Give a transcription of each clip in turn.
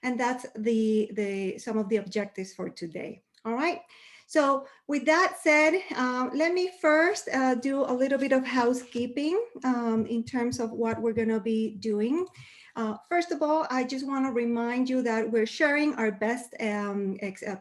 And that's some of the objectives for today. All right. So with that said, let me first do a little bit of housekeeping in terms of what we're going to be doing. First of all, I just want to remind you that we're sharing our best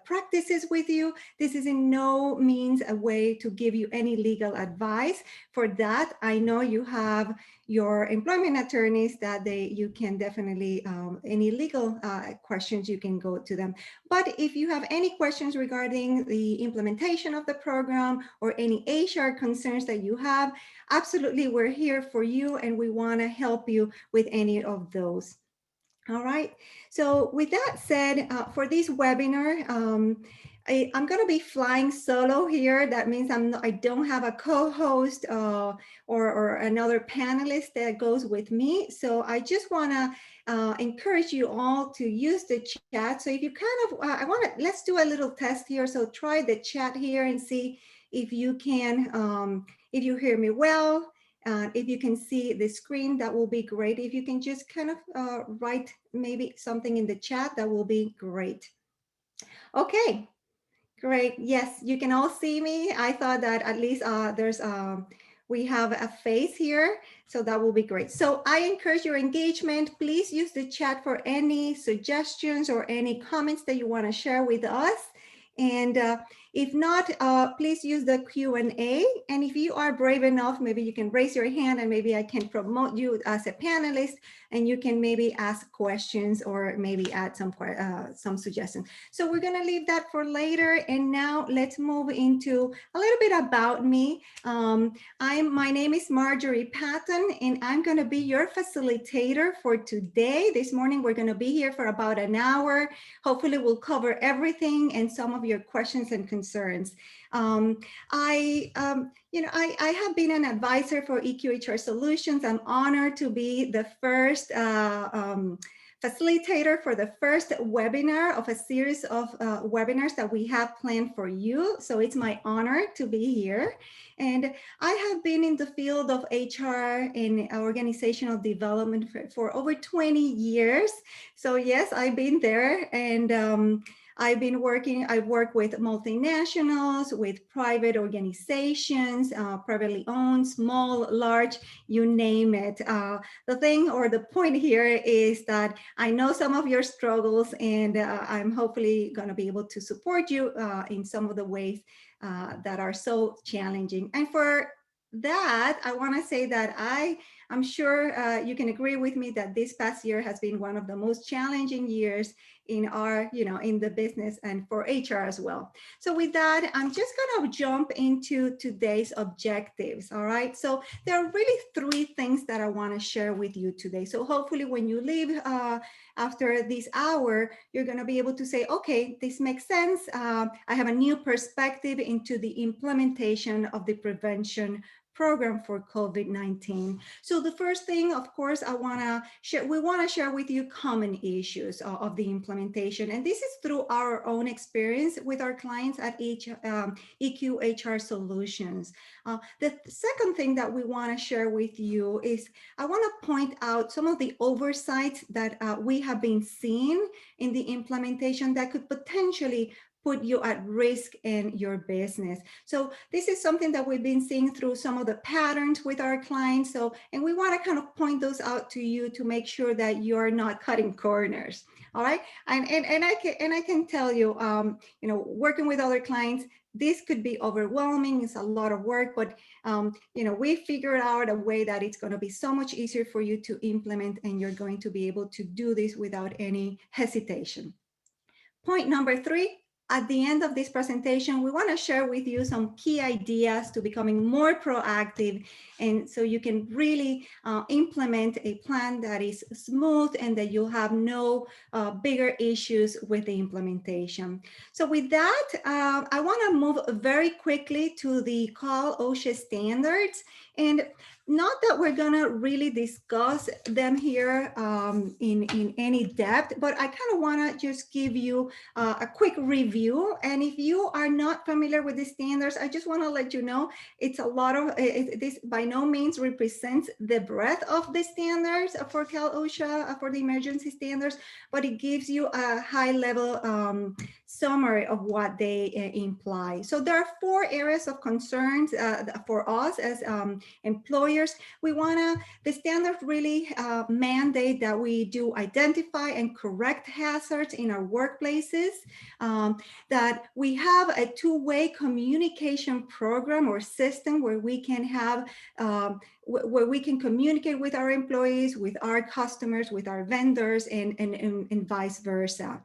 practices with you. This is in no means a way to give you any legal advice. For that, I know you have your employment attorneys that you can definitely, any legal questions, you can go to them. But if you have any questions regarding the implementation of the program or any HR concerns that you have, absolutely, we're here for you and we want to help you with any of those. All right. So with that said, for this webinar, I'm going to be flying solo here. That means I don't have a co-host or another panelist that goes with me. So I just want to encourage you all to use the chat. So if you let's do a little test here. So try the chat here and see if you can, if you hear me well. If you can see the screen, that will be great. If you can just kind of write maybe something in the chat, that will be great. Okay, great. Yes, you can all see me. I thought that at least we have a face here, so that will be great. So I encourage your engagement. Please use the chat for any suggestions or any comments that you want to share with us. And if not, please use the Q&A. And if you are brave enough, maybe you can raise your hand and maybe I can promote you as a panelist and you can maybe ask questions or maybe add some suggestions. So we're gonna leave that for later. And now let's move into a little bit about me. My name is Marjorie Patton and I'm gonna be your facilitator for today. This morning, we're gonna be here for about an hour. Hopefully we'll cover everything and some of your questions and concerns. I have been an advisor for EQHR Solutions. I'm honored to be the first facilitator for the first webinar of a series of webinars that we have planned for you. So it's my honor to be here. And I have been in the field of HR and organizational development for over 20 years. So yes, I've been there and I've worked with multinationals, with private organizations, privately owned, small, large, you name it. The thing or the point here is that I know some of your struggles and I'm hopefully gonna be able to support you in some of the ways that are so challenging. And for that, I wanna say that I'm sure you can agree with me that this past year has been one of the most challenging years in in the business and for HR as well. So with that, I'm just gonna jump into today's objectives, all right? So there are really three things that I wanna share with you today. So hopefully when you leave after this hour, you're gonna be able to say, okay, this makes sense. I have a new perspective into the implementation of the prevention program for COVID-19. So the first thing, of course, we want to share with you common issues of the implementation. And this is through our own experience with our clients at EQHR Solutions. The second thing that we want to share with you is I want to point out some of the oversights that we have been seeing in the implementation that could potentially put you at risk in your business. So this is something that we've been seeing through some of the patterns with our clients. So, and we want to kind of point those out to you to make sure that you're not cutting corners. All right. And I can tell you, working with other clients, this could be overwhelming. It's a lot of work, but we figured out a way that it's going to be so much easier for you to implement, and you're going to be able to do this without any hesitation. Point number 3. At the end of this presentation, we want to share with you some key ideas to becoming more proactive, and so you can really implement a plan that is smooth and that you'll have no bigger issues with the implementation. So with that, I want to move very quickly to the Call OSHA standards. And not that we're gonna really discuss them here in any depth, but I kind of wanna just give you a quick review. And if you are not familiar with the standards, I just wanna let you know it's a lot of, this by no means represents the breadth of the standards for Cal OSHA, for the emergency standards, but it gives you a high level summary of what they imply. So there are 4 areas of concerns for us as employers. The standards really mandate that we do identify and correct hazards in our workplaces, that we have a 2-way communication program or system where we can have where we can communicate with our employees, with our customers, with our vendors, and vice versa.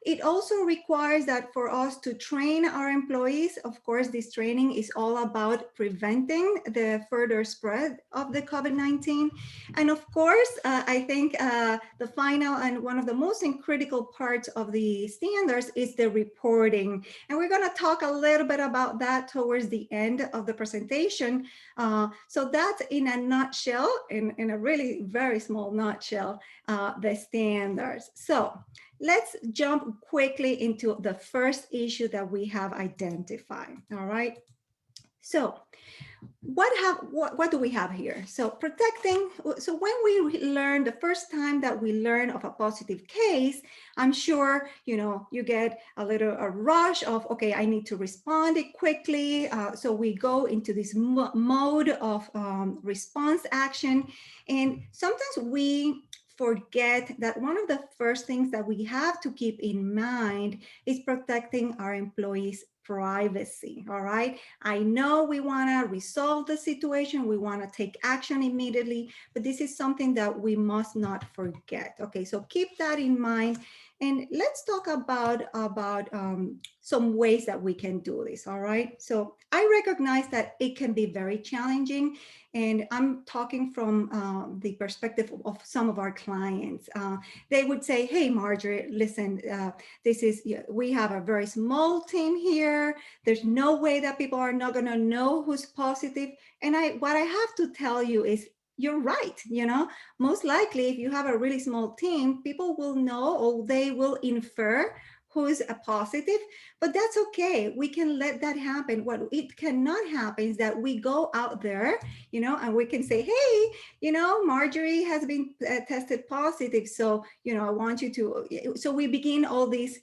It also requires that for us to train our employees. Of course, this training is all about preventing the further spread of the COVID-19. And of course, I think the final and one of the most critical parts of the standards is the reporting. And we're going to talk a little bit about that towards the end of the presentation. So that's in a nutshell, in a really very small nutshell, the standards. So let's jump quickly into the first issue that we have identified. All right. So what do we have here? So protecting, so when we learn, the first time that we learn of a positive case, I'm sure, you get a rush of, okay, I need to respond it quickly. So we go into this mode of response action. And sometimes we forget that one of the first things that we have to keep in mind is protecting our employees' privacy. All right. I know we want to resolve the situation. We want to take action immediately, but this is something that we must not forget. Okay. So keep that in mind. And let's talk about some ways that we can do this. All right. So I recognize that it can be very challenging. And I'm talking from the perspective of some of our clients. They would say, hey, Marjorie, listen, we have a very small team here. There's no way that people are not going to know who's positive. And what I have to tell you is, you're right. Most likely, if you have a really small team, people will know, or they will infer who's a positive, but that's okay. We can let that happen. What it cannot happen is that we go out there, and we can say, hey, Marjorie has been tested positive. So, I want you to, so we begin all these,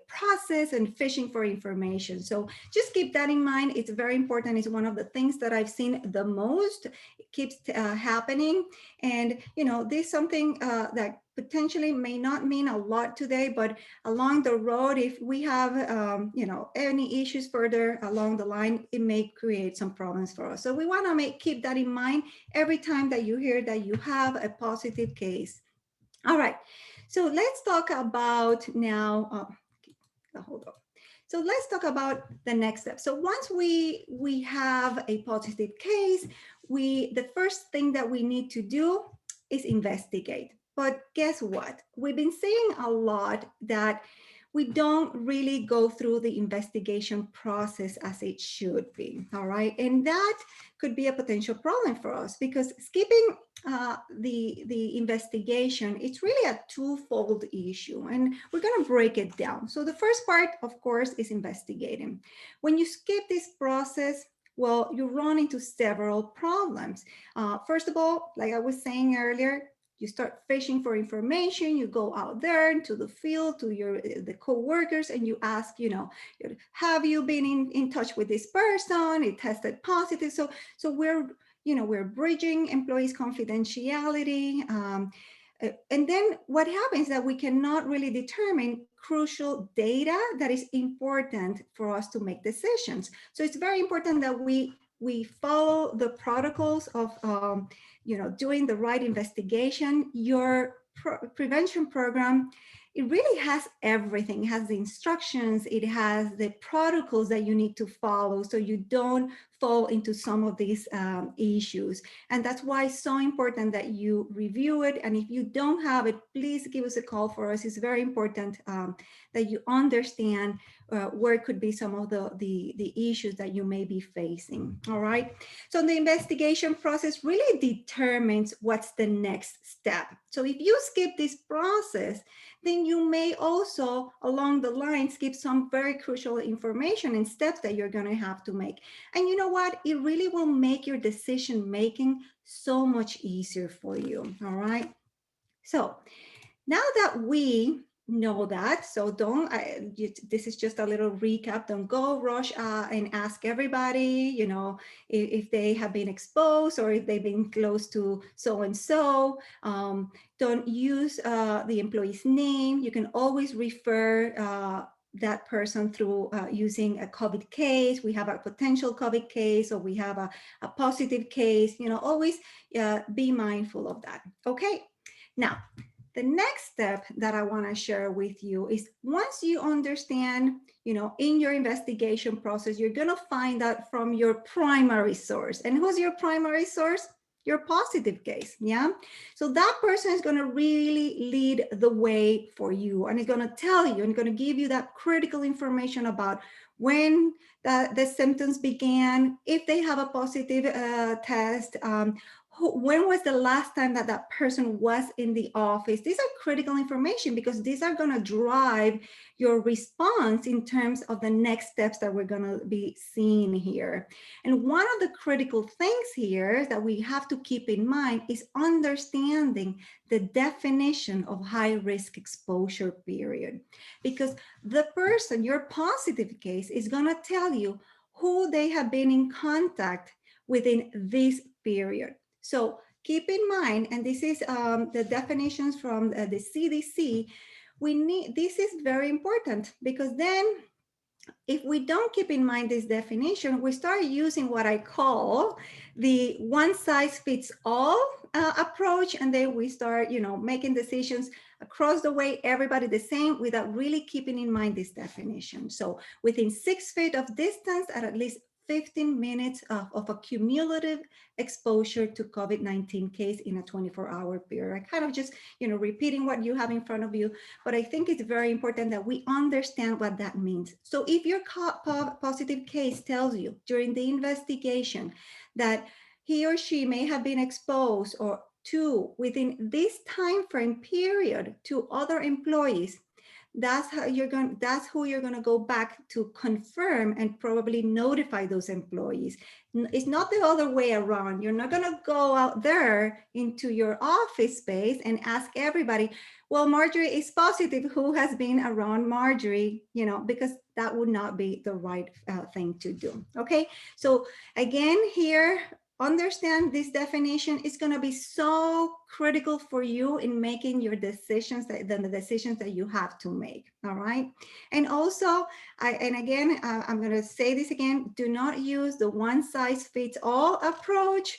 process and fishing for information. So just keep that in mind. It's very important. It's one of the things that I've seen the most. It keeps happening. And, this is something that potentially may not mean a lot today, but along the road, if we have, any issues further along the line, it may create some problems for us. So we want to keep that in mind every time that you hear that you have a positive case. All right. So let's talk about now, hold on. So let's talk about the next step. So once we have a positive case, the first thing that we need to do is investigate. But guess what? We've been saying a lot that we don't really go through the investigation process as it should be, all right? And that could be a potential problem for us, because skipping the investigation, it's really a twofold issue, and we're gonna break it down. So the first part, of course, is investigating. When you skip this process, well, you run into several problems. First of all, like I was saying earlier, you start fishing for information. You go out there into the field to the co-workers, and you ask, have you been in touch with this person? It tested positive. So we're bridging employees' confidentiality. And then what happens is that we cannot really determine crucial data that is important for us to make decisions. So it's very important that we follow the protocols of doing the right investigation. Your prevention program, it really has everything. It has the instructions, it has the protocols that you need to follow, so you don't fall into some of these issues. And that's why it's so important that you review it. And if you don't have it, please give us a call for us. It's very important that you understand where could be some of the issues that you may be facing. All right. So the investigation process really determines what's the next step. So if you skip this process, then you may also along the line skip some very crucial information and steps that you're going to have to make. And you know what? It really will make your decision making so much easier for you. All right. So now that we know that, so this is just a little recap. Don't go rush and ask everybody, you know, if they have been exposed or if they've been close to so-and-so. Don't use the employee's name. You can always refer that person through using a COVID case. We have a potential COVID case, or we have a positive case, you know, always be mindful of that. Okay. Now, the next step that I want to share with you is once you understand, you know, in your investigation process, you're going to find out from your primary source. And who's your primary source? Your positive case. Yeah. So that person is going to really lead the way for you, and it's going to tell you and going to give you that critical information about when the symptoms began, if they have a positive test, when was the last time that that person was in the office. These are critical information because these are going to drive your response in terms of the next steps that we're going to be seeing here. And one of the critical things here that we have to keep in mind is understanding the definition of high risk exposure period, because the person, your positive case, is going to tell you who they have been in contact within this period. So keep in mind, and this is the definitions from the CDC, this is very important, because then if we don't keep in mind this definition, we start using what I call the one size fits all approach. And then we start, you know, making decisions across the way, everybody the same, without really keeping in mind this definition. So within 6 feet of distance at least 15 minutes of a cumulative exposure to COVID-19 case in a 24-hour period. I kind of just, you know, repeating what you have in front of you, but I think it's very important that we understand what that means. So if your positive case tells you during the investigation that he or she may have been exposed or within this time frame period to other employees, that's who you're going to go back to confirm and probably notify those employees. It's not the other way around. You're not going to go out there into your office space and ask everybody, well, Marjorie is positive, who has been around Marjorie, you know, because that would not be the right thing to do. Okay. So again, here, understand this definition is going to be so critical for you in making your decisions, the decisions that you have to make. All right. And also, I'm going to say this again, do not use the one size fits all approach.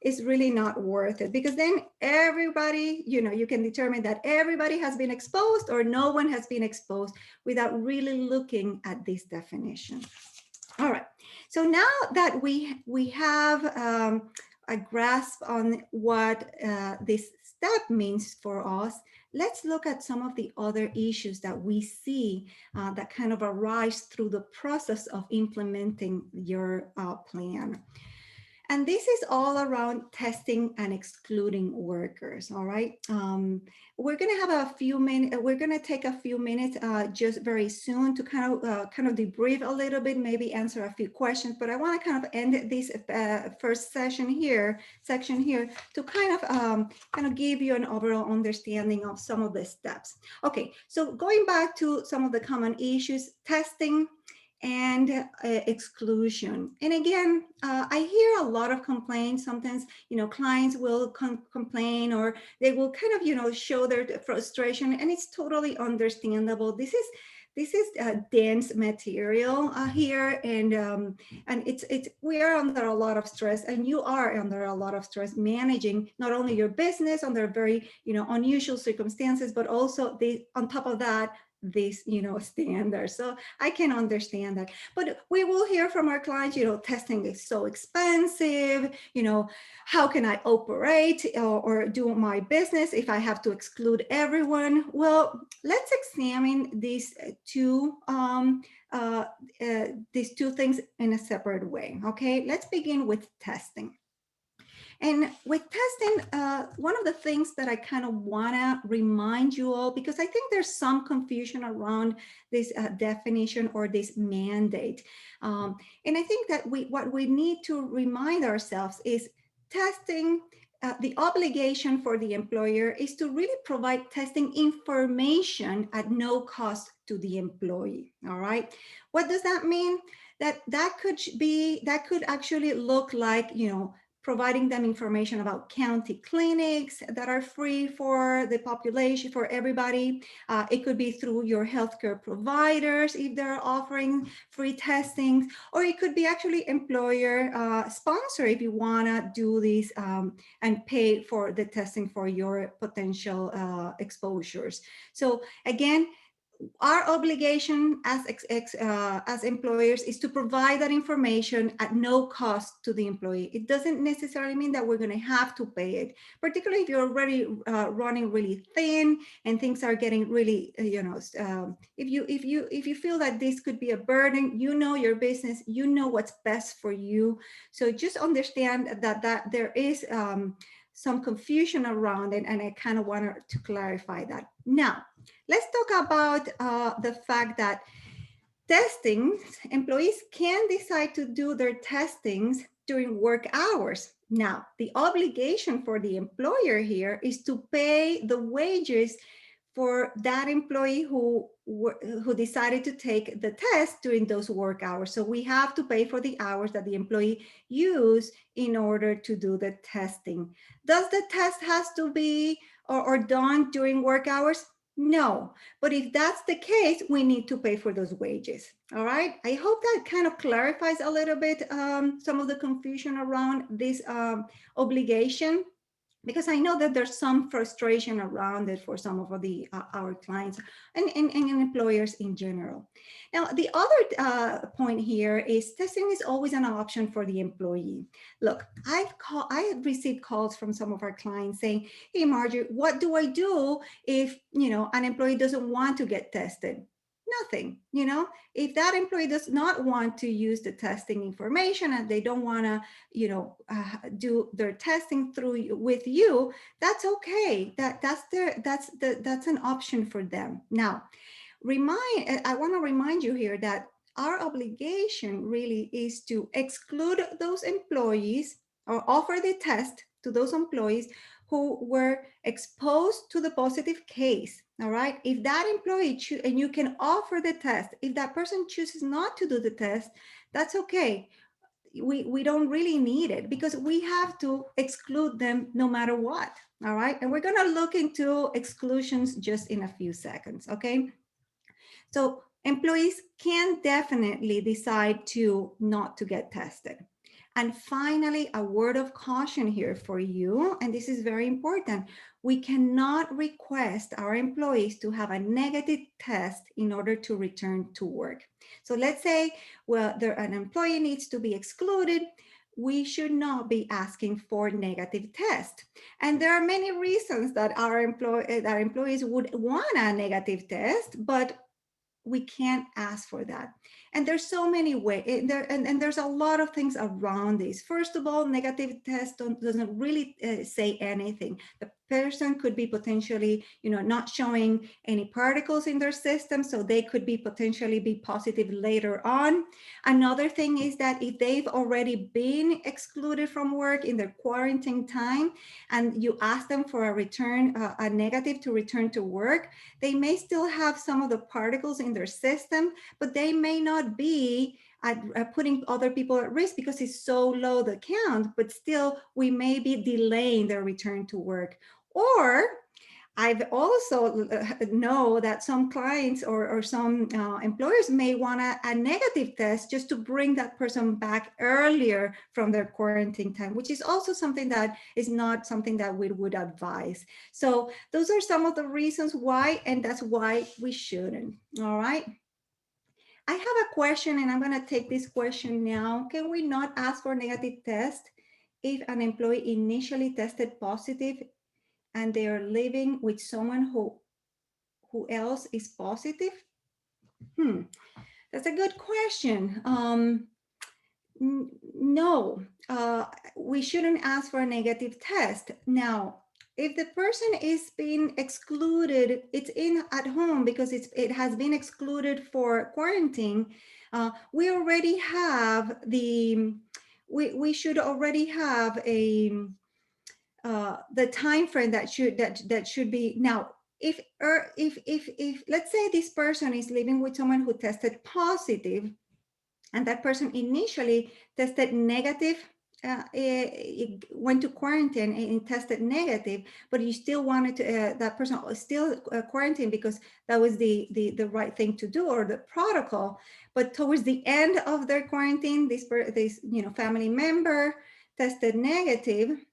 It's really not worth it, because then everybody, you know, you can determine that everybody has been exposed or no one has been exposed without really looking at this definition. All right. So now that we have a grasp on what this step means for us, let's look at some of the other issues that we see that kind of arise through the process of implementing your plan. And this is all around testing and excluding workers. All right. We're going to have a few minutes. We're going to take a few minutes just very soon to kind of debrief a little bit, maybe answer a few questions. But I want to kind of end this first section here to kind of give you an overall understanding of some of the steps. Okay. So going back to some of the common issues, testing and exclusion. And again, I hear a lot of complaints. Sometimes, you know, clients will complain, or they will kind of, you know, show their frustration, and it's totally understandable. This is dense material here, and we are under a lot of stress, and you are under a lot of stress managing not only your business under very, you know, unusual circumstances, but also on top of that, this, standard. So I can understand that. But we will hear from our clients, testing is so expensive, how can I operate or do my business if I have to exclude everyone? Well, let's examine uh, these two things in a separate way. Okay, let's begin with testing. And with testing, one of the things that I kind of want to remind you all, because I think there's some confusion around this definition or this mandate. And I think that what we need to remind ourselves is testing, the obligation for the employer is to really provide testing information at no cost to the employee. All right. What does that mean? That could actually look like, providing them information about county clinics that are free for the population, for everybody. It could be through your healthcare providers if they're offering free testing, or it could be actually employer sponsor if you wanna do this and pay for the testing for your potential exposures. So again, our obligation as employers is to provide that information at no cost to the employee. It doesn't necessarily mean that we're going to have to pay it, particularly if you're already running really thin and things are getting really, if you feel that this could be a burden, your business, what's best for you. So just understand that there is some confusion around it, and I kind of wanted to clarify that. Now, let's talk about the fact that employees can decide to do their testings during work hours. Now, the obligation for the employer here is to pay the wages for that employee who decided to take the test during those work hours. So we have to pay for the hours that the employee used in order to do the testing. Does the test has to be or done during work hours? No, but if that's the case, we need to pay for those wages. All right. I hope that kind of clarifies a little bit some of the confusion around this obligation, because I know that there's some frustration around it for some of our clients and employers in general. Now, the other point here is testing is always an option for the employee. Look, I have received calls from some of our clients saying, "Hey, Marjorie, what do I do if an employee doesn't want to get tested?" Nothing. If that employee does not want to use the testing information and they don't want to do their testing with you, that's okay. That's an option for them. Now, I want to remind you here that our obligation really is to exclude those employees or offer the test to those employees who were exposed to the positive case. All right. If that employee and you can offer the test, if that person chooses not to do the test, that's okay. We don't really need it because we have to exclude them no matter what. All right. And we're going to look into exclusions just in a few seconds. Okay. So employees can definitely decide to not to get tested. And finally, a word of caution here for you, and this is very important. We cannot request our employees to have a negative test in order to return to work. So let's say, well, an employee needs to be excluded. We should not be asking for negative test. And there are many reasons that our employees would want a negative test, but we can't ask for that. And there's so many ways, and there's a lot of things around this. First of all, negative test doesn't really say anything. The person could be potentially, not showing any particles in their system, so they could be potentially be positive later on. Another thing is that if they've already been excluded from work in their quarantine time, and you ask them for a negative to return to work, they may still have some of the particles in their system, but they may not be putting other people at risk because it's so low the count, but still we may be delaying their return to work. Or I've also know that some clients or some employers may want a negative test just to bring that person back earlier from their quarantine time, which is also something that is not something that we would advise. So those are some of the reasons why, and that's why we shouldn't. All right. I have a question, and I'm going to take this question now. Can we not ask for a negative test if an employee initially tested positive and they are living with someone who else is positive? That's a good question. No, we shouldn't ask for a negative test. Now, if the person is being excluded, it's in at home because it has been excluded for quarantine. We already have we should already have a the time frame that should be now. If let's say this person is living with someone who tested positive, and that person initially tested negative, it went to quarantine and tested negative, but you still wanted to, that person still quarantine because that was the right thing to do, or the protocol. But towards the end of their quarantine, this family member tested negative.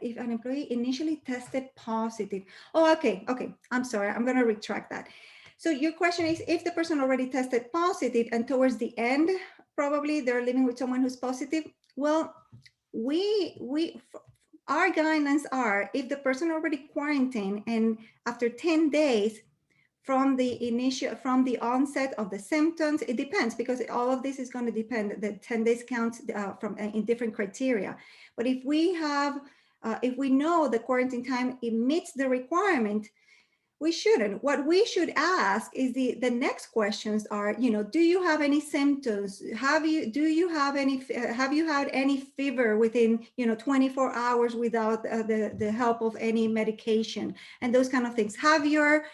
If an employee initially tested positive. Oh, okay. I'm sorry. I'm going to retract that. So your question is, if the person already tested positive and towards the end, probably they're living with someone who's positive. Well, our guidelines are, if the person already quarantined and after 10 days from the onset of the symptoms, it depends, because all of this is going to depend. The 10 days counts from in different criteria. But if we have, if we know the quarantine time, it meets the requirement, we shouldn't. What we should ask is the next questions are, do you have any symptoms? Have you had any fever within 24 hours without the help of any medication, and those kind of things? Have your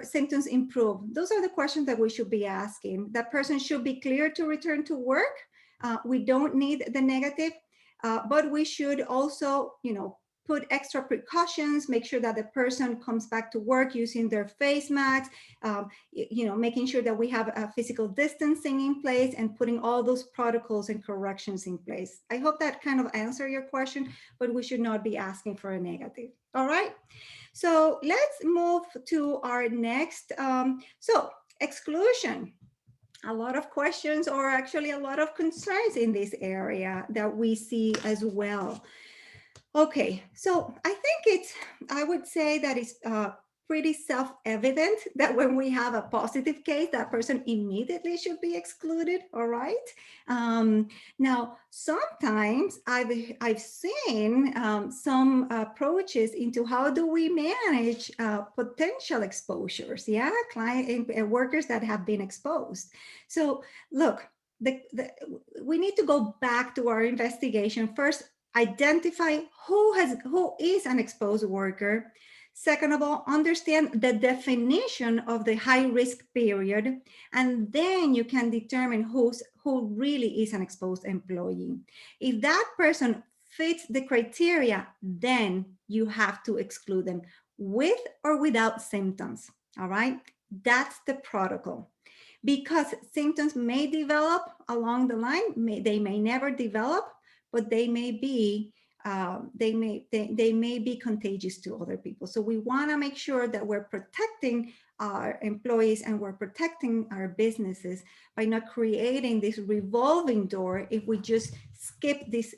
symptoms improved? Those are the questions that we should be asking. That person should be clear to return to work. We don't need the negative, but we should also, put extra precautions, make sure that the person comes back to work using their face masks, making sure that we have a physical distancing in place and putting all those protocols and corrections in place. I hope that kind of answered your question, but we should not be asking for a negative. All right. So let's move to our next. So exclusion. A lot of questions, or actually a lot of concerns in this area that we see as well. Okay, so I would say that it's pretty self-evident that when we have a positive case, that person immediately should be excluded, all right? Now, sometimes I've seen some approaches into how do we manage potential exposures, yeah? Workers that have been exposed. So look, we need to go back to our investigation. First, identify who is an exposed worker. Second of all, understand the definition of the high risk period, and then you can determine who really is an exposed employee. If that person fits the criteria, then you have to exclude them with or without symptoms. All right, that's the protocol. Because symptoms may develop along the line, they may never develop, but they may be contagious to other people. So we want to make sure that we're protecting our employees and we're protecting our businesses by not creating this revolving door if we just skip these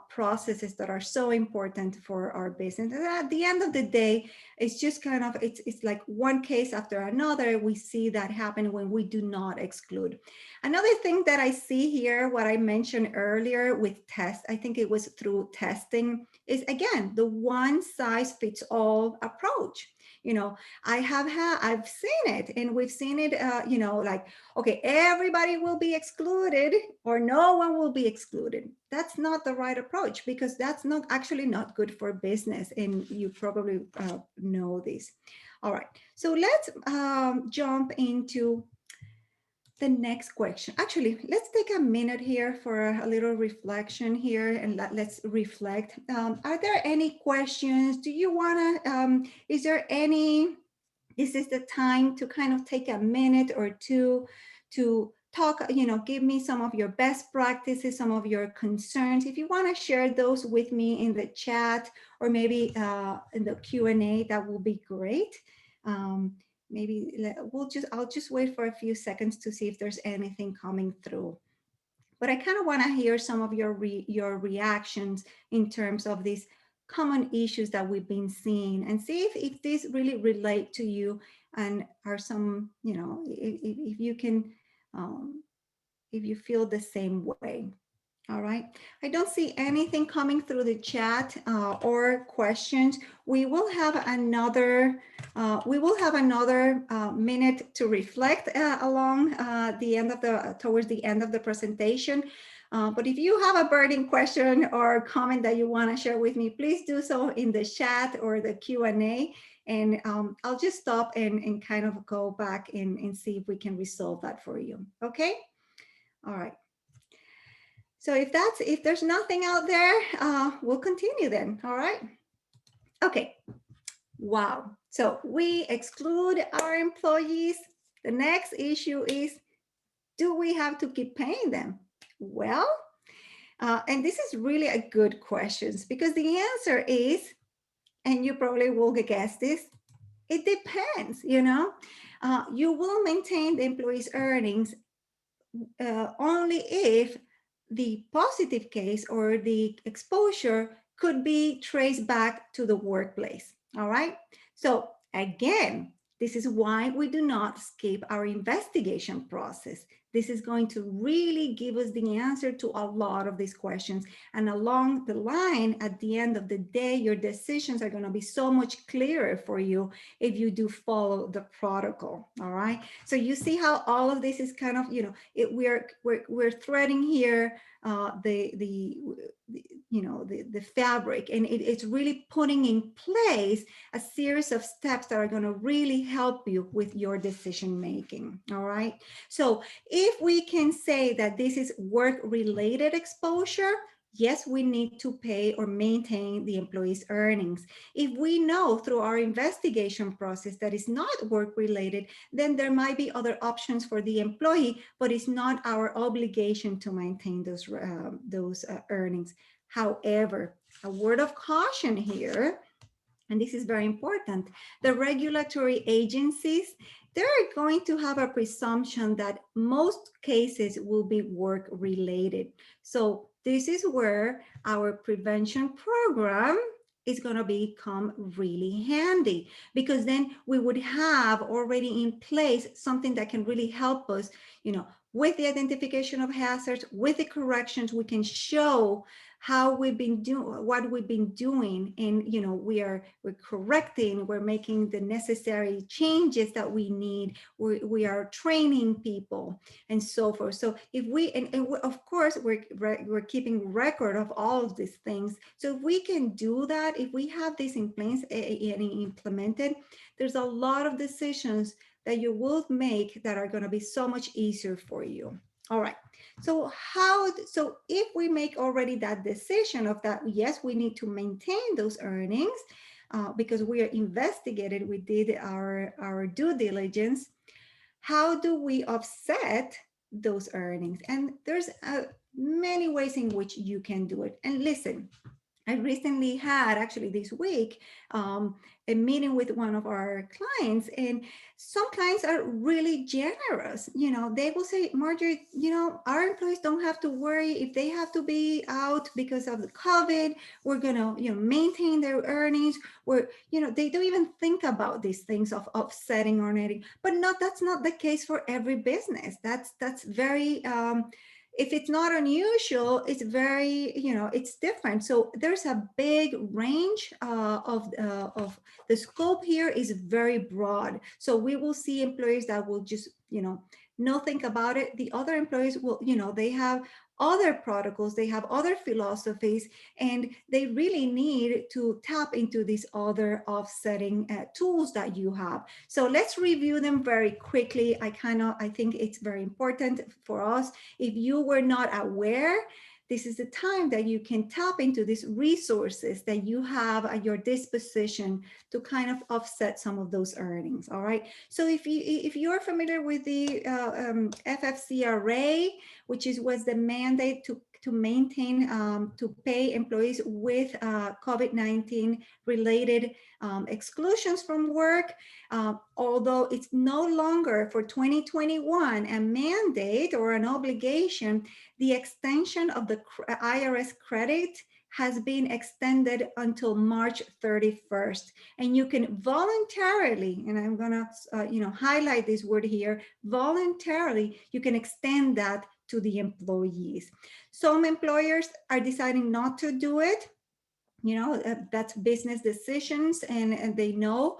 processes that are so important for our business. And at the end of the day, it's just kind of, it's like one case after another. We see that happen when we do not exclude. Another thing that I see here, what I mentioned earlier with tests, I think it was through testing, is again, the one size fits all approach. I've seen it, and we've seen it, like, okay, everybody will be excluded or no one will be excluded. That's not the right approach, because that's not good for business. And you probably know this. All right, so let's jump into the next question. Actually, let's take a minute here for a little reflection here, and let's reflect. Are there any questions? Do you want to, is there any, this is the time to kind of take a minute or two to talk, give me some of your best practices, some of your concerns. If you want to share those with me in the chat or maybe in the Q&A, that will be great. Maybe I'll just wait for a few seconds to see if there's anything coming through. But I kind of want to hear some of your reactions in terms of these common issues that we've been seeing, and see if these really relate to you and are some, if you can, if you feel the same way. All right, I don't see anything coming through the chat or questions. We will have another minute to reflect along the end of towards the end of the presentation. But if you have a burning question or comment that you want to share with me, please do so in the chat or the Q&A, and I'll just stop and kind of go back and see if we can resolve that for you. Okay, all right. So if there's nothing out there, we'll continue then. All right. Okay. Wow. So we exclude our employees. The next issue is, do we have to keep paying them? Well, and this is really a good question, because the answer is, and you probably will guess this, it depends. You will maintain the employee's earnings only if the positive case or the exposure could be traced back to the workplace. All right. So again, this is why we do not skip our investigation process. This is going to really give us the answer to a lot of these questions. And along the line, at the end of the day, your decisions are going to be so much clearer for you if you do follow the protocol. All right. So you see how all of this is kind of, we're threading here the fabric, and it's really putting in place a series of steps that are going to really help you with your decision making. All right. So if we can say that this is work-related exposure, yes, we need to pay or maintain the employee's earnings. If we know through our investigation process that it's not work-related, then there might be other options for the employee, but it's not our obligation to maintain those earnings. However, a word of caution here, and this is very important, the regulatory agencies, they're going to have a presumption that most cases will be work-related. So this is where our prevention program is going to become really handy, because then we would have already in place something that can really help us, with the identification of hazards, with the corrections. We can show how we've been doing, what we've been doing, and we're correcting, we're making the necessary changes that we need, we are training people and so forth. So if we and of course we're keeping record of all of these things. So if we can do that, if we have this in place and implemented, there's a lot of decisions that you will make that are going to be so much easier for you. All right. So if we make already that decision of that, yes, we need to maintain those earnings because we are investigated, we did our due diligence. How do we offset those earnings? And there's many ways in which you can do it. And listen, I recently had, actually this week, a meeting with one of our clients, and some clients are really generous. They will say, Marjorie, our employees don't have to worry if they have to be out because of the COVID. We're gonna, maintain their earnings. They don't even think about these things of offsetting or netting. But that's not the case for every business. That's very if it's not unusual, it's very, it's different. So there's a big range of the scope here is very broad. So we will see employers that will just, no think about it, the other employees will, they have other protocols, they have other philosophies, and they really need to tap into these other offsetting tools that you have. So let's review them very quickly. I think it's very important for us. If you were not aware, this is the time that you can tap into these resources that you have at your disposition to kind of offset some of those earnings. All right. So if you're familiar with the FFCRA, which was the mandate to maintain, to pay employees with COVID-19 related exclusions from work, although it's no longer for 2021 a mandate or an obligation, the extension of the IRS credit has been extended until March 31st. And you can voluntarily, and I'm gonna highlight this word here, voluntarily, you can extend that to the employees. Some employers are deciding not to do it. That's business decisions, and they know,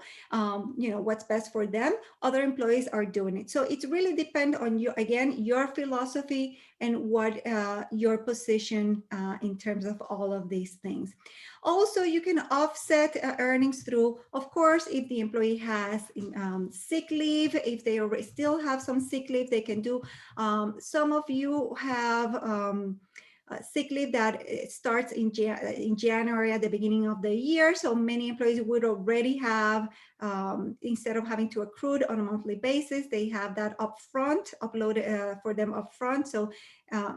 what's best for them. Other employees are doing it. So it really depends on you, again, your philosophy and what your position in terms of all of these things. Also, you can offset earnings through, of course, if the employee has sick leave, if they still have some sick leave, they can do. Some of you have sick leave that starts in January at the beginning of the year. So many employees would already have, instead of having to accrue it on a monthly basis, they have that upfront, uploaded for them upfront. So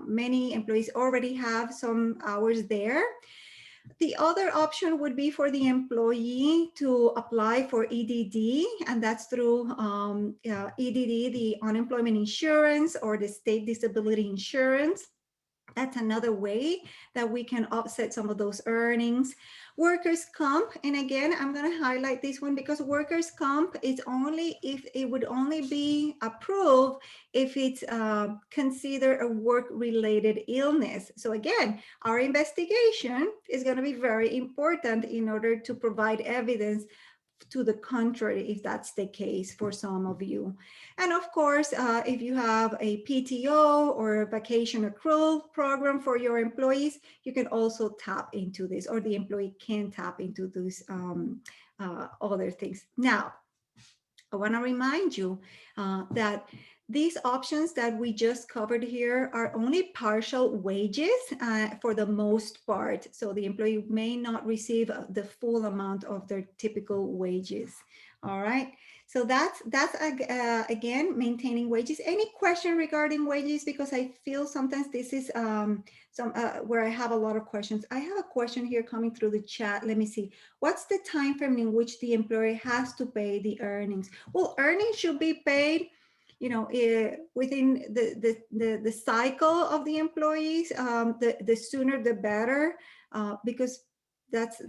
many employees already have some hours there. The other option would be for the employee to apply for EDD, and that's through EDD, the unemployment insurance, or the state disability insurance. That's another way that we can offset some of those earnings. Workers' comp, and again, I'm going to highlight this one because workers' comp is only if it would only be approved if it's considered a work-related illness. So again, our investigation is going to be very important in order to provide evidence to the contrary, if that's the case for some of you. And of course, if you have a PTO or a vacation accrual program for your employees, you can also tap into this, or the employee can tap into these other things. Now, I want to remind you that these options that we just covered here are only partial wages for the most part. So the employee may not receive the full amount of their typical wages. All right. So that's again, maintaining wages. Any question regarding wages? Because I feel sometimes this is where I have a lot of questions. I have a question here coming through the chat. Let me see. What's the time frame in which the employer has to pay the earnings? Well, earnings should be paid, within the cycle of the employees. The sooner the better, because that's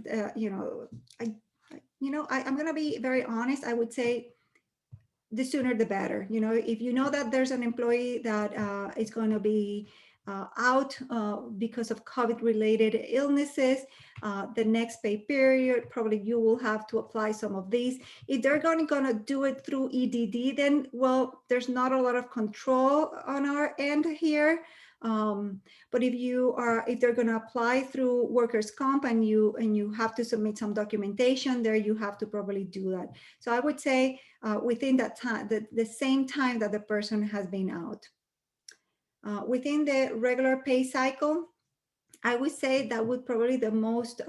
I'm going to be very honest. I would say the sooner the better. If you know that there's an employee that is going to be out because of COVID-related illnesses, the next pay period, probably you will have to apply some of these. If they're going to do it through EDD, then, well, there's not a lot of control on our end here. But if they're going to apply through workers' comp and you have to submit some documentation there, you have to probably do that. So I would say within that time, the same time that the person has been out. Within the regular pay cycle, I would say that would probably the most,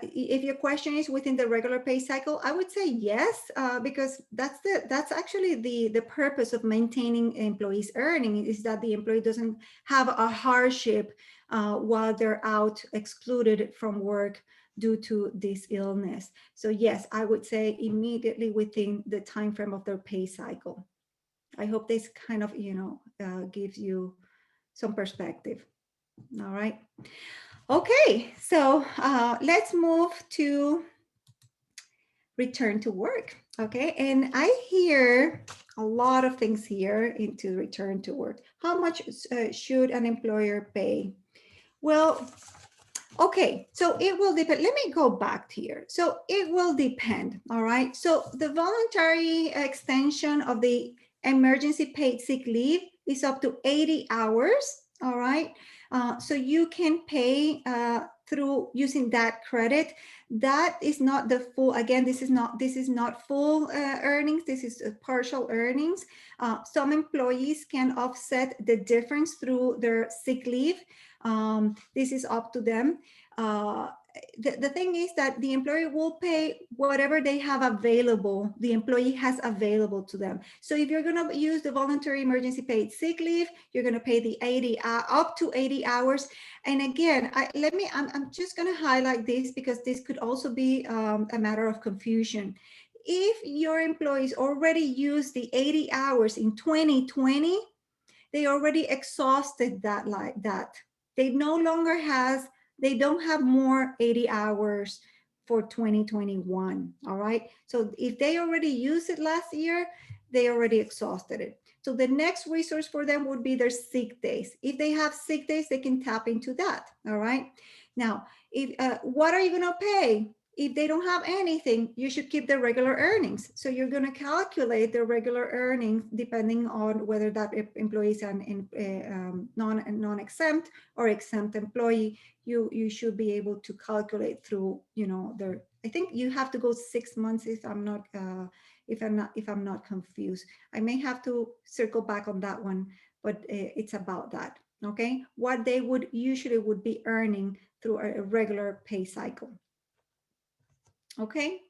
if your question is within the regular pay cycle, I would say yes, because that's actually the purpose of maintaining employees' earning, is that the employee doesn't have a hardship while they're out, excluded from work due to this illness. So yes, I would say immediately within the time frame of their pay cycle. I hope this kind of, gives you some perspective. All right. Okay, so let's move to return to work. Okay, and I hear a lot of things here into return to work. How much should an employer pay? Well, okay, so it will depend. Let me go back here. So it will depend, all right? So the voluntary extension of the emergency paid sick leave is up to 80 hours, all right? So you can pay through using that credit. That is not the full, again, this is not full earnings, this is partial earnings. Some employees can offset the difference through their sick leave. This is up to them. The thing is that the employer will pay whatever they have available, the employee has available to them. So if you're going to use the voluntary emergency paid sick leave, you're going to pay the 80 up to 80 hours. And again, I'm just going to highlight this because this could also be a matter of confusion. If your employees already used the 80 hours in 2020, they already exhausted that like that. They no longer they don't have more 80 hours for 2021, all right? So if they already used it last year, they already exhausted it. So the next resource for them would be their sick days. If they have sick days, they can tap into that, all right? Now, what are you gonna pay? If they don't have anything, you should keep the regular earnings. So you're going to calculate the regular earnings depending on whether that employee is an non-exempt or exempt employee. You should be able to calculate through, you know, I think you have to go 6 months if I'm not confused. I may have to circle back on that one, but it's about that. Okay, what they would usually be earning through a regular pay cycle. Okay.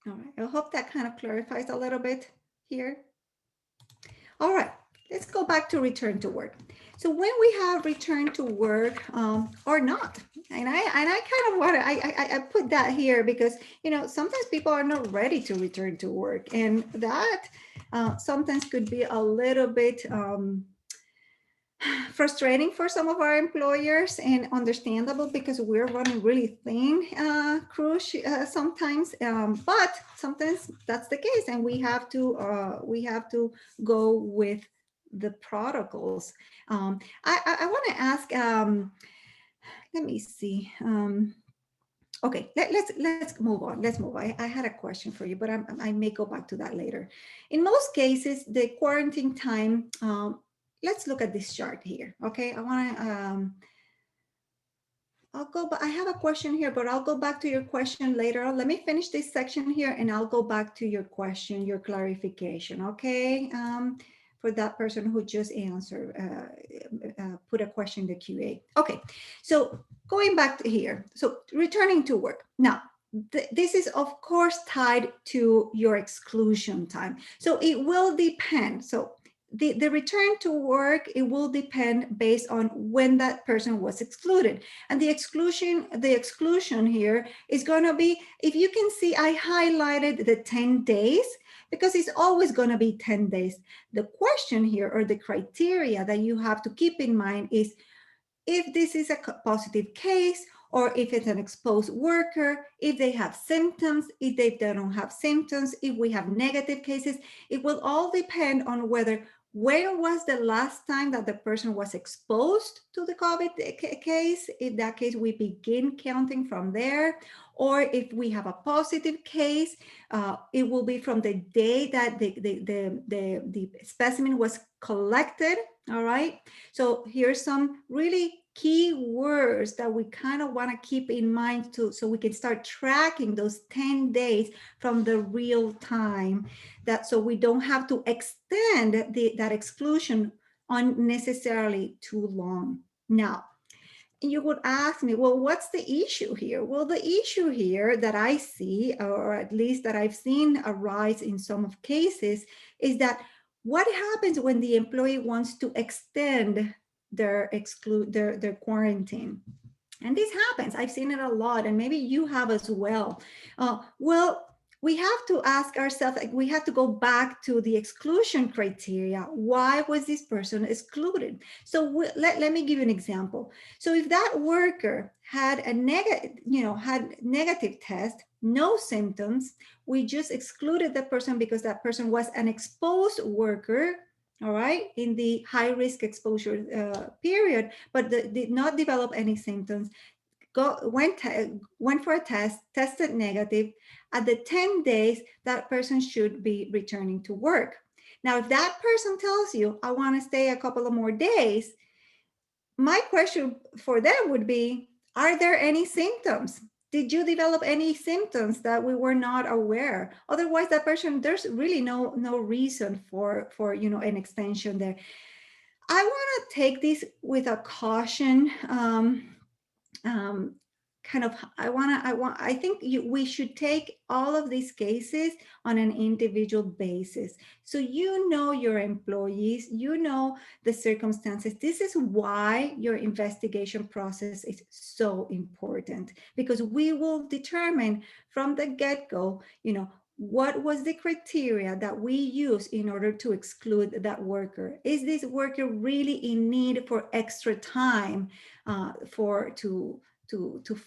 All right. I hope that kind of clarifies a little bit here. All right. Let's go back to return to work. So when we have return to work or not, and I kind of want to, I put that here because, you know, sometimes people are not ready to return to work, and that sometimes could be a little bit frustrating for some of our employers, and understandable because we're running really thin crews sometimes, but sometimes that's the case, and we have to go with the protocols. I want to ask, let me see. Okay, let's move on. Let's move. I had a question for you, but I may go back to that later. In most cases, the quarantine time, let's look at this chart here. Okay, I want to, I'll go back. I have a question here, but I'll go back to your question later on. Let me finish this section here and I'll go back to your question, your clarification. Okay, for that person who just answered, put a question in the QA. Okay, so going back to here, so returning to work. Now, this is of course tied to your exclusion time. So it will depend. So the return to work, it will depend based on when that person was excluded. And the exclusion here is going to be, if you can see, I highlighted the 10 days because it's always going to be 10 days. The question here, or the criteria that you have to keep in mind, is if this is a positive case, or if it's an exposed worker, if they have symptoms, if they don't have symptoms, if we have negative cases. It will all depend on when was the last time that the person was exposed to the COVID case. In that case, we begin counting from there. Or if we have a positive case, it will be from the day that the specimen was collected. All right. So here's some really key words that we kind of want to keep in mind too, so we can start tracking those 10 days from the real time, so we don't have to extend that exclusion unnecessarily too long. Now, you would ask me, well, what's the issue here? Well, the issue here that I see, or at least that I've seen arise in some of cases, is that what happens when the employee wants to extend their quarantine? And this happens. I've seen it a lot, and maybe you have as well. Well, we have to ask ourselves, we have to go back to the exclusion criteria. Why was this person excluded? So let me give you an example. So if that worker had a negative test, no symptoms, we just excluded the person because that person was an exposed worker, all right, in the high risk exposure period, but did not develop any symptoms. Went for a test, tested negative. at the 10 days, that person should be returning to work. Now, if that person tells you, I want to stay a couple of more days, my question for them would be, are there any symptoms? Did you develop any symptoms that we were not aware? Otherwise, that person, there's really no reason for an extension there. I want to take this with a caution. Um, kind of I think we should take all of these cases on an individual basis, so your employees, the circumstances. This is why your investigation process is so important, because we will determine from the get-go, what was the criteria that we use in order to exclude that worker. Is this worker really in need for extra time to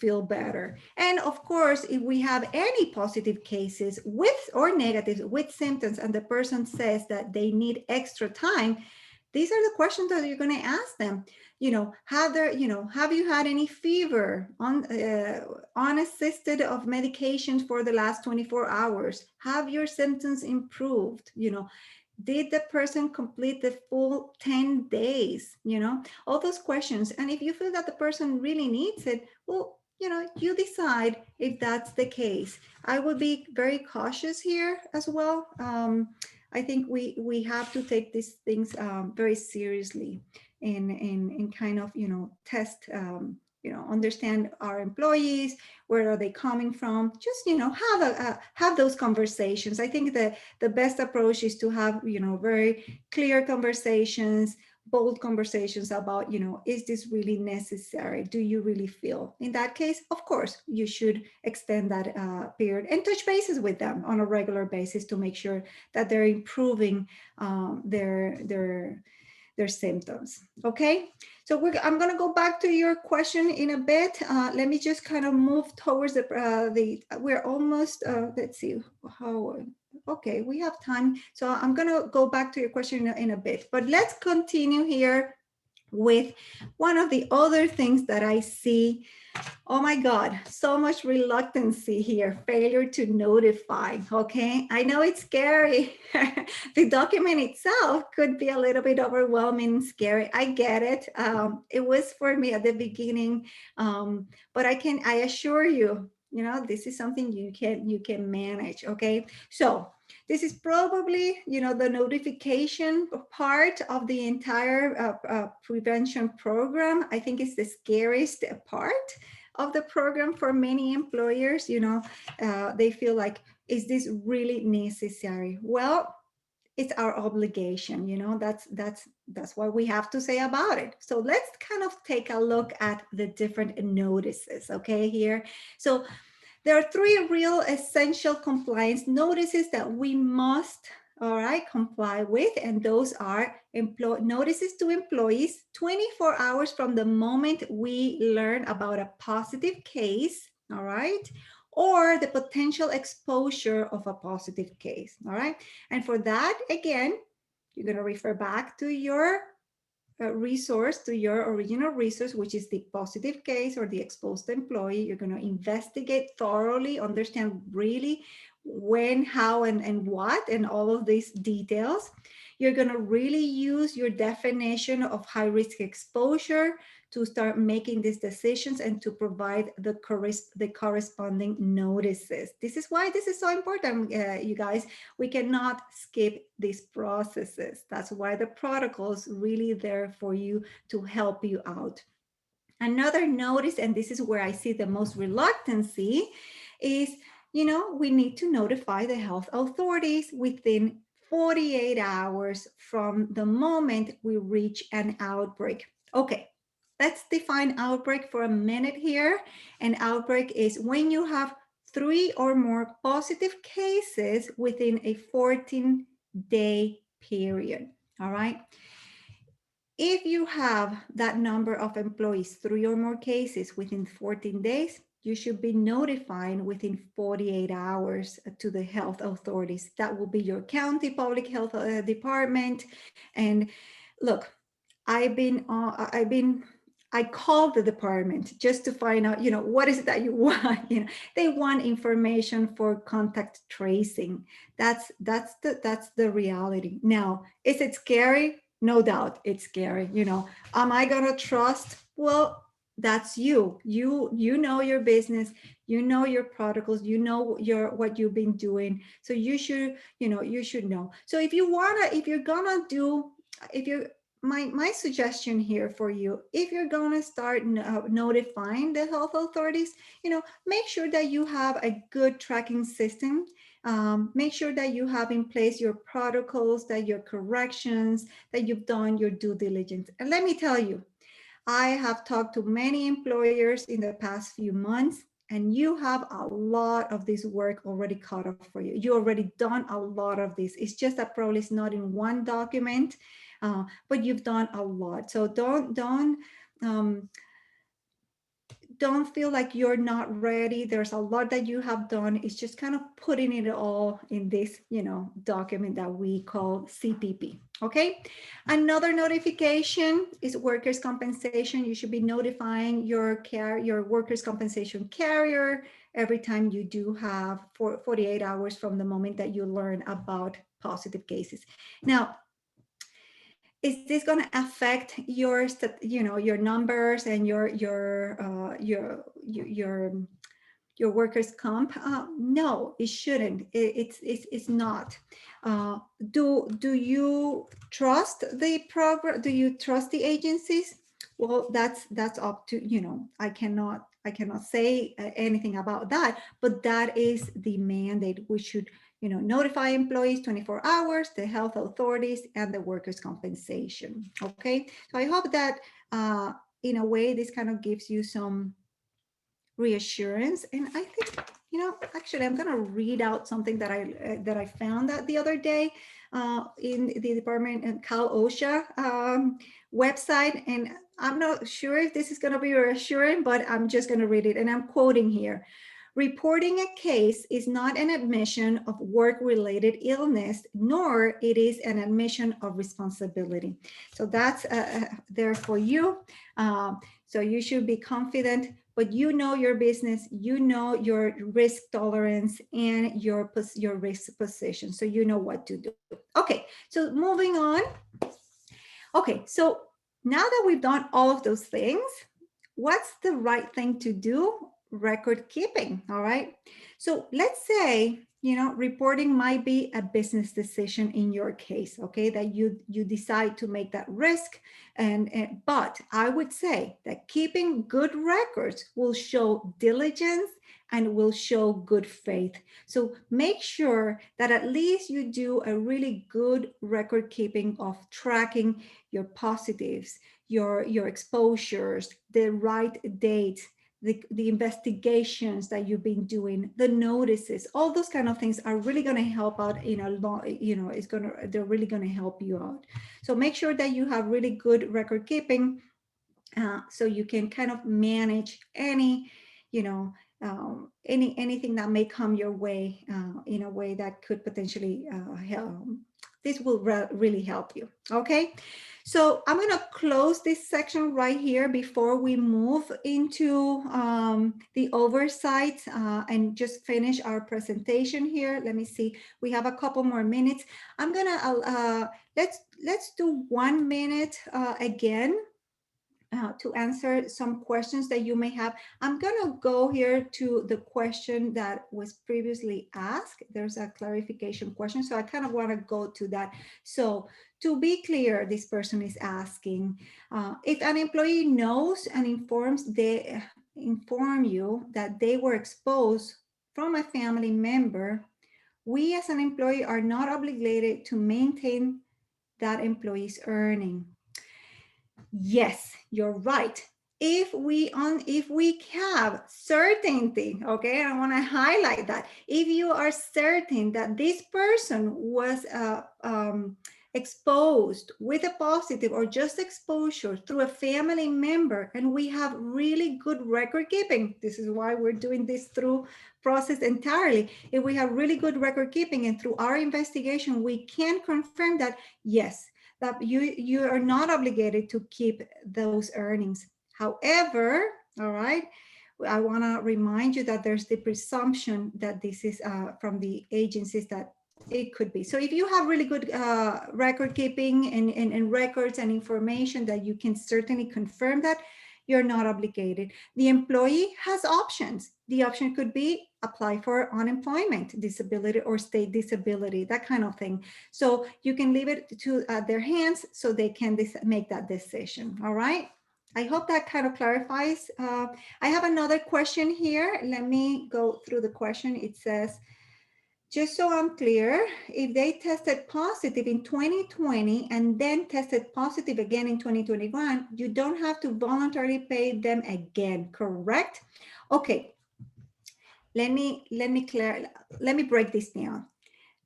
feel better? And of course, if we have any positive cases with or negatives with symptoms, and the person says that they need extra time, these are the questions that you're going to ask them. Have you had any fever unassisted of medications for the last 24 hours? Have your symptoms improved? Did the person complete the full 10 days? All those questions. And if you feel that the person really needs it, well, you decide if that's the case. I would be very cautious here as well. I think we have to take these things very seriously, and kind of, test, understand our employees, where are they coming from? Just, have those conversations. I think the best approach is to have, very clear conversations, bold conversations about, is this really necessary? Do you really feel? In that case, of course, you should extend that period and touch bases with them on a regular basis to make sure that they're improving their symptoms. Okay, so I'm going to go back to your question in a bit. Let me just kind of move towards we're almost, let's see how, okay, we have time. So I'm going to go back to your question in a bit, but let's continue here with one of the other things that I see. Oh my God, so much reluctancy here, failure to notify, okay? I know it's scary. The document itself could be a little bit overwhelming, scary. I get it. It was for me at the beginning, but I assure you, this is something you can manage, okay? So this is probably, the notification part of the entire prevention program. I think it's the scariest part of the program for many employers. They feel like, is this really necessary? Well, it's our obligation. That's what we have to say about it. So let's kind of take a look at the different notices, okay, here. So there are three real essential compliance notices that we must, all right, comply with. And those are notices to employees 24 hours from the moment we learn about a positive case, all right, or the potential exposure of a positive case, all right. And for that, again, you're going to refer back to your resource, to your original resource, which is the positive case or the exposed employee. You're going to investigate thoroughly, understand really when, how, and what, and all of these details. You're going to really use your definition of high risk exposure to start making these decisions and to provide the corresponding notices. This is why this is so important, you guys. We cannot skip these processes. That's why the protocol is really there for you to help you out. Another notice, and this is where I see the most reluctancy, is, we need to notify the health authorities within 48 hours from the moment we reach an outbreak. Okay, let's define outbreak for a minute here. An outbreak is when you have 3 or more positive cases within a 14-day period, all right? If you have that number of employees, 3 or more cases within 14 days, you should be notifying within 48 hours to the health authorities. That will be your county public health department. And look, I've been I called the department just to find out, what is it that you want? They want information for contact tracing. That's the reality. Now, is it scary? No doubt it's scary. Am I gonna trust? Well, that's you. You know your business, you know your protocols, you know what you've been doing. So you should, you should know. So if you're gonna do, if you're my suggestion here for you, if you're going to start notifying the health authorities, make sure that you have a good tracking system. Make sure that you have in place your protocols, that your corrections, that you've done your due diligence. And let me tell you, I have talked to many employers in the past few months, and you have a lot of this work already caught up for you. You already done a lot of this. It's just that probably it's not in one document, but you've done a lot. So um, don't feel like you're not ready. There's a lot that you have done. It's just kind of putting it all in this, document that we call CPP. Okay. Another notification is workers' compensation. You should be notifying your workers' compensation carrier every time you do have 48 hours from the moment that you learn about positive cases. Now, is this going to affect your your numbers and your workers' comp? No, it shouldn't. It's not. Do you trust the program? Do you trust the agencies? Well, that's up to, I cannot say anything about that, but that is the mandate. We should, notify employees 24 hours, the health authorities, and the workers' compensation. Okay, so I hope that in a way this kind of gives you some reassurance. And I think, actually, I'm going to read out something that I found that the other day in the department and Cal OSHA website. And I'm not sure if this is going to be reassuring, but I'm just going to read it. And I'm quoting here. Reporting a case is not an admission of work-related illness, nor it is an admission of responsibility. So that's there for you. So you should be confident, but you know your business, you know your risk tolerance and your risk position. So you know what to do. Okay, so moving on. Okay, so now that we've done all of those things, what's the right thing to do? Record keeping. All right. So let's say, reporting might be a business decision in your case, okay, that you decide to make that risk. But I would say that keeping good records will show diligence and will show good faith. So make sure that at least you do a really good record keeping of tracking your positives, your exposures, the right dates, the investigations that you've been doing, the notices, all those kind of things are really going to help out in a lot, they're really going to help you out. So make sure that you have really good record keeping so you can kind of manage any, anything that may come your way in a way that could potentially help. This will really help you. Okay. So I'm going to close this section right here before we move into the oversight and just finish our presentation here. Let me see. We have a couple more minutes. I'm going to, let's do 1 minute again. To answer some questions that you may have. I'm going to go here to the question that was previously asked. There's a clarification question, so I kind of want to go to that. So to be clear, this person is asking, if an employee knows and inform you that they were exposed from a family member, we as an employee are not obligated to maintain that employee's earning. Yes, you're right. If we have certainty, okay, I want to highlight that. If you are certain that this person was exposed with a positive or just exposure through a family member, and we have really good record keeping, this is why we're doing this through process entirely. If we have really good record keeping and through our investigation, we can confirm that, yes, that you are not obligated to keep those earnings. However, all right, I want to remind you that there's the presumption that this is from the agencies that it could be. So if you have really good record keeping and records and information that you can certainly confirm that, you're not obligated. The employee has options. The option could be apply for unemployment, disability, or state disability, that kind of thing. So you can leave it to their hands so they can make that decision, all right? I hope that kind of clarifies. I have another question here. Let me go through the question. It says, just so I'm clear, if they tested positive in 2020 and then tested positive again in 2021, you don't have to voluntarily pay them again, correct? Okay, let me break this down.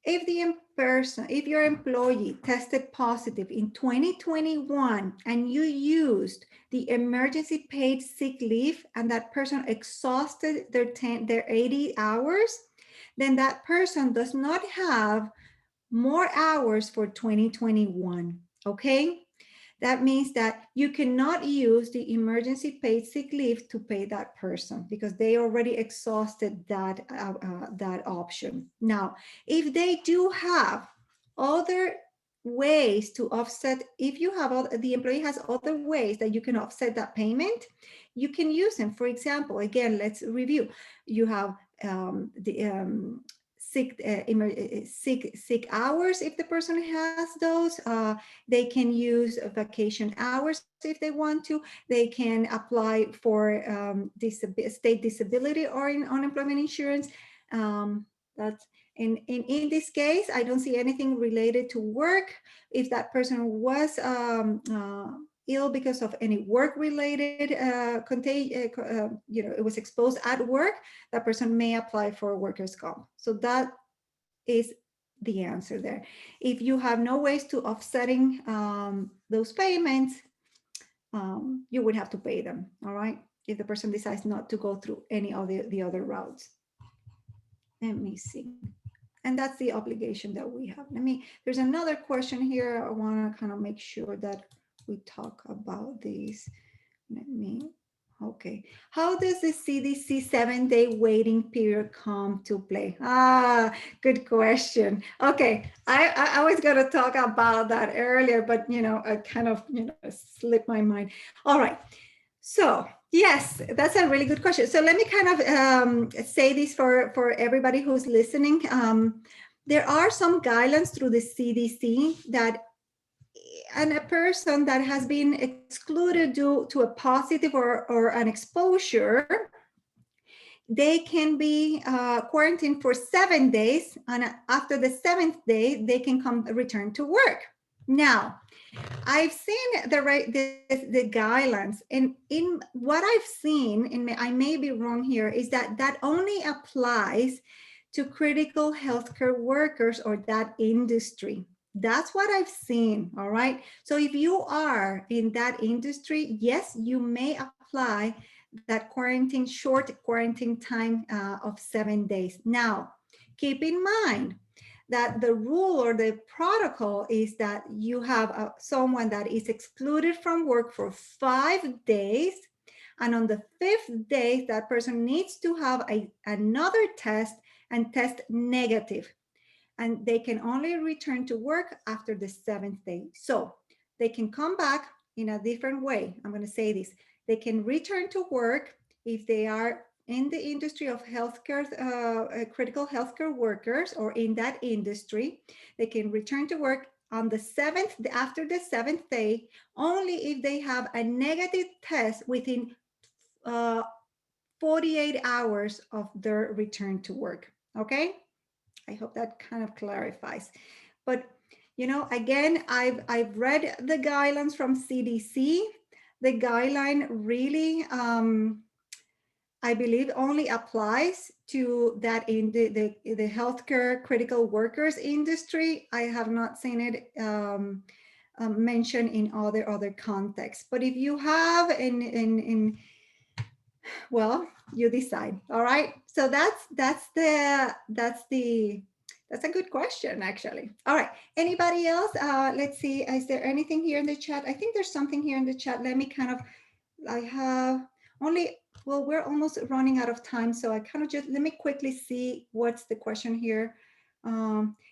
If your employee tested positive in 2021 and you used the emergency paid sick leave and that person exhausted their 80 hours, then that person does not have more hours for 2021, okay? That means that you cannot use the emergency paid sick leave to pay that person because they already exhausted that, that option. Now, if they do have other ways to offset, if you have the employee has other ways that you can offset that payment, you can use them. For example, again, let's review. You have sick hours if the person has those. They can use vacation hours if they want to. They can apply for state disability or unemployment insurance. That's in this case, I don't see anything related to work. If that person was ill because of any work-related it was exposed at work, that person may apply for workers' comp. So that is the answer there. If you have no ways to offsetting those payments, you would have to pay them, all right? If the person decides not to go through any of the other routes. Let me see. And that's the obligation that we have. There's another question here. I want to kind of make sure that we talk about this. Okay. How does the CDC 7-day waiting period come to play? Good question. Okay. I was going to talk about that earlier, but, I kind of, slipped my mind. All right. So yes, that's a really good question. So let me kind of say this for everybody who's listening. There are some guidelines through the CDC that a person that has been excluded due to a positive or an exposure, they can be quarantined for 7 days, and after the 7th day, they can return to work. Now, I've seen the guidelines, and in what I've seen, and I may be wrong here, is that only applies to critical healthcare workers or that industry. That's what I've seen, all right? So if you are in that industry, yes, you may apply that short quarantine time of 7 days. Now, keep in mind that the rule or the protocol is that you have someone that is excluded from work for 5 days, and on the 5th day, that person needs to have another test and test negative. And they can only return to work after the 7th day. So they can come back in a different way. I'm going to say this. They can return to work if they are in the industry of healthcare, critical healthcare workers, or in that industry. They can return to work on the 7th, after the 7th day, only if they have a negative test within 48 hours of their return to work. Okay. I hope that kind of clarifies. But, again, I've read the guidelines from CDC. The guideline really, I believe, only applies to that in the healthcare critical workers industry. I have not seen it mentioned in other contexts. But if you have well, you decide. All right. So that's a good question, actually. All right. Anybody else? Let's see. Is there anything here in the chat? I think there's something here in the chat. Let me kind of I have only, well, we're almost running out of time. So I kind of just, let me quickly see what's the question here.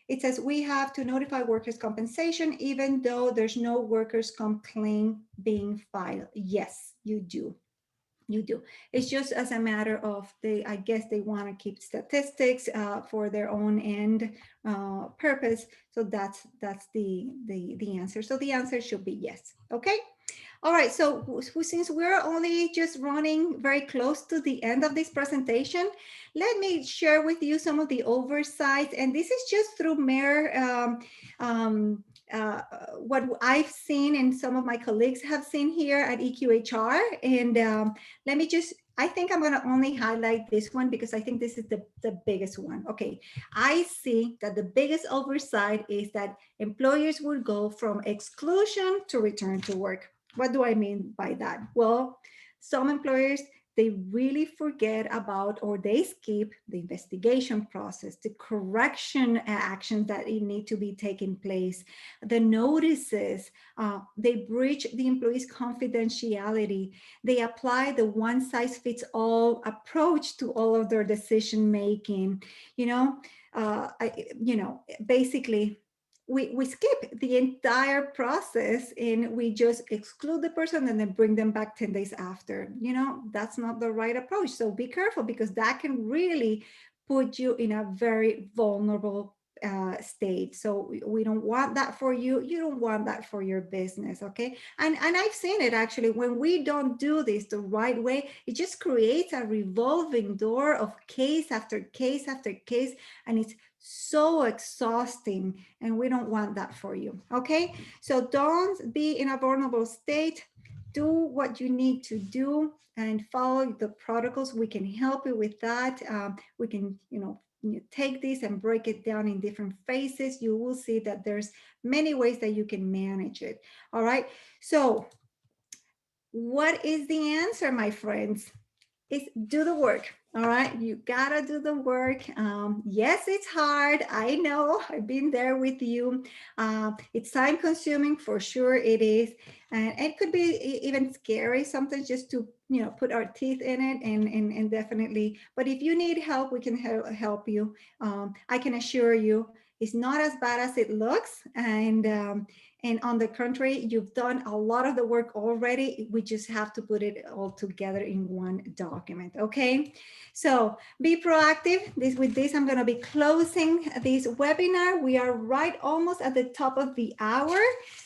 It says we have to notify workers' compensation even though there's no workers' comp claim being filed. Yes, you do. You do. It's just as a matter of I guess they want to keep statistics for their own end purpose. So that's the answer. So the answer should be yes. Okay. All right, so since we're only just running very close to the end of this presentation, let me share with you some of the oversights. And this is just through mere, what I've seen and some of my colleagues have seen here at EQHR. And let me just, I think I'm going to only highlight this one because I think this is the biggest one. Okay, I see that the biggest oversight is that employers will go from exclusion to return to work. What do I mean by that? Well, some employers, they really forget about or they skip the investigation process, the correction actions that need to be taking place, the notices, they breach the employee's confidentiality, they apply the one-size-fits-all approach to all of their decision making, basically we skip the entire process and we just exclude the person and then bring them back 10 days after. That's not the right approach. So be careful because that can really put you in a very vulnerable state. So we don't want that for you. You don't want that for your business. Okay. And I've seen it actually when we don't do this the right way, it just creates a revolving door of case after case after case. And it's so exhausting and we don't want that for you. Okay, so don't be in a vulnerable state. Do what you need to do and follow the protocols. We can help you with that. We can you take this and break it down in different phases. You will see that there's many ways that you can manage it. All right, so what is the answer, my friends? Is do the work. All right, you gotta do the work. Yes, it's hard. I know. I've been there with you. It's time consuming for sure. It is, and it could be even scary sometimes just to put our teeth in it and definitely. But if you need help, we can help you. I can assure you, it's not as bad as it looks, and on the contrary, you've done a lot of the work already. We just have to put it all together in one document, okay? So be proactive. With this, I'm gonna be closing this webinar. We are right almost at the top of the hour.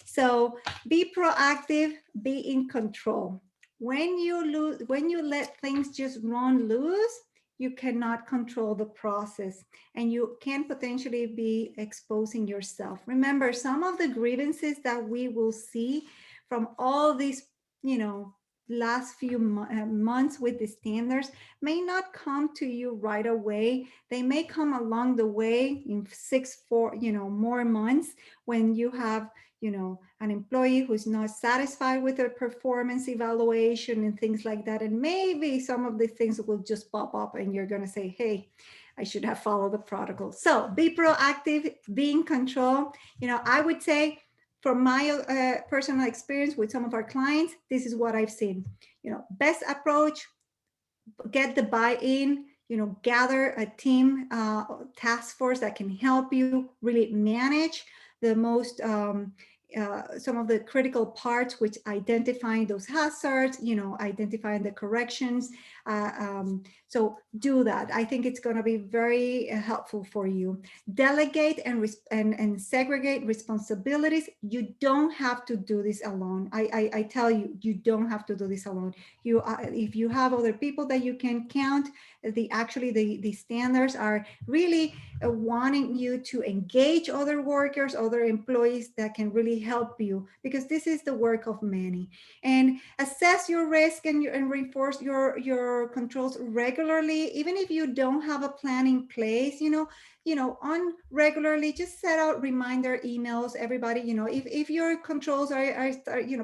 So be proactive, be in control. When you let things just run loose, you cannot control the process and you can potentially be exposing yourself. Remember, some of the grievances that we will see from all these, last few months with the standards may not come to you right away. They may come along the way in 4 more months when you have an employee who's not satisfied with their performance evaluation and things like that. And maybe some of the things will just pop up and you're going to say, hey, I should have followed the protocol. So be proactive, be in control. I would say from my personal experience with some of our clients, this is what I've seen. Best approach, get the buy-in, gather a team task force that can help you really manage the most some of the critical parts, which identifying those hazards, identifying the corrections. So do that. I think it's going to be very helpful for you. Delegate and segregate responsibilities. You don't have to do this alone. I tell you, you don't have to do this alone. If you have other people that you can count, the standards are really wanting you to engage other workers, other employees that can really help you, because this is the work of many. And assess your risk and reinforce your controls regularly, even if you don't have a plan in place. On regularly, just set out reminder emails. Everybody, if your controls are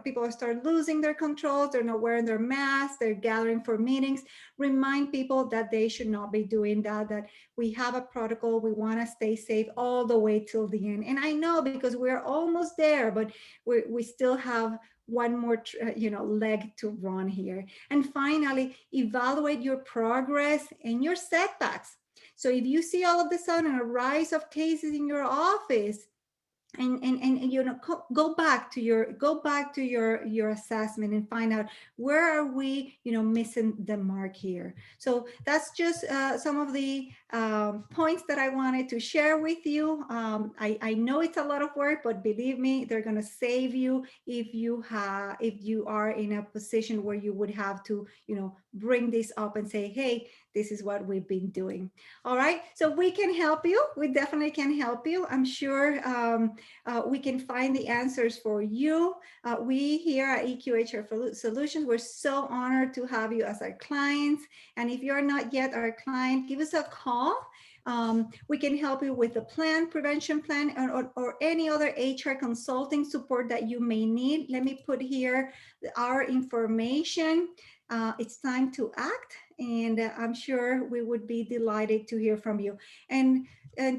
people start losing their controls, they're not wearing their masks, they're gathering for meetings, remind people that they should not be doing that we have a protocol. We want to stay safe all the way till the end. And I know because we're almost there, but we still have one more, leg to run here. And finally, evaluate your progress and your setbacks. So if you see all of the sudden a rise of cases in your office, and go back to your assessment and find out where are we missing the mark here. So that's just some of the points that I wanted to share with you. I know it's a lot of work, but believe me, they're going to save you if you are in a position where you would have to bring this up and say, hey, this is what we've been doing. All right, so we can help you. We definitely can help you. I'm sure we can find the answers for you. We here at EQHR Solutions, we're so honored to have you as our clients. And if you're not yet our client, give us a call. We can help you with the plan, prevention plan, or any other HR consulting support that you may need. Let me put here our information. It's time to act, and I'm sure we would be delighted to hear from you. And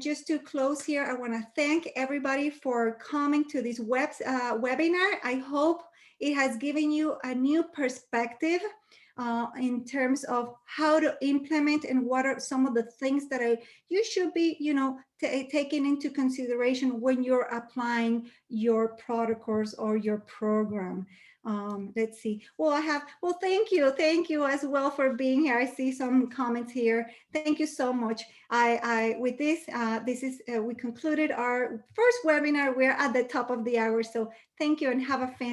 just to close here, I want to thank everybody for coming to this webinar. I hope it has given you a new perspective in terms of how to implement and what are some of the things that you should be, taking into consideration when you're applying your protocols or your program. Let's see. Well, thank you as well for being here. I see some comments here. Thank you so much. With this, we concluded our first webinar. We're at the top of the hour. So thank you and have a fantastic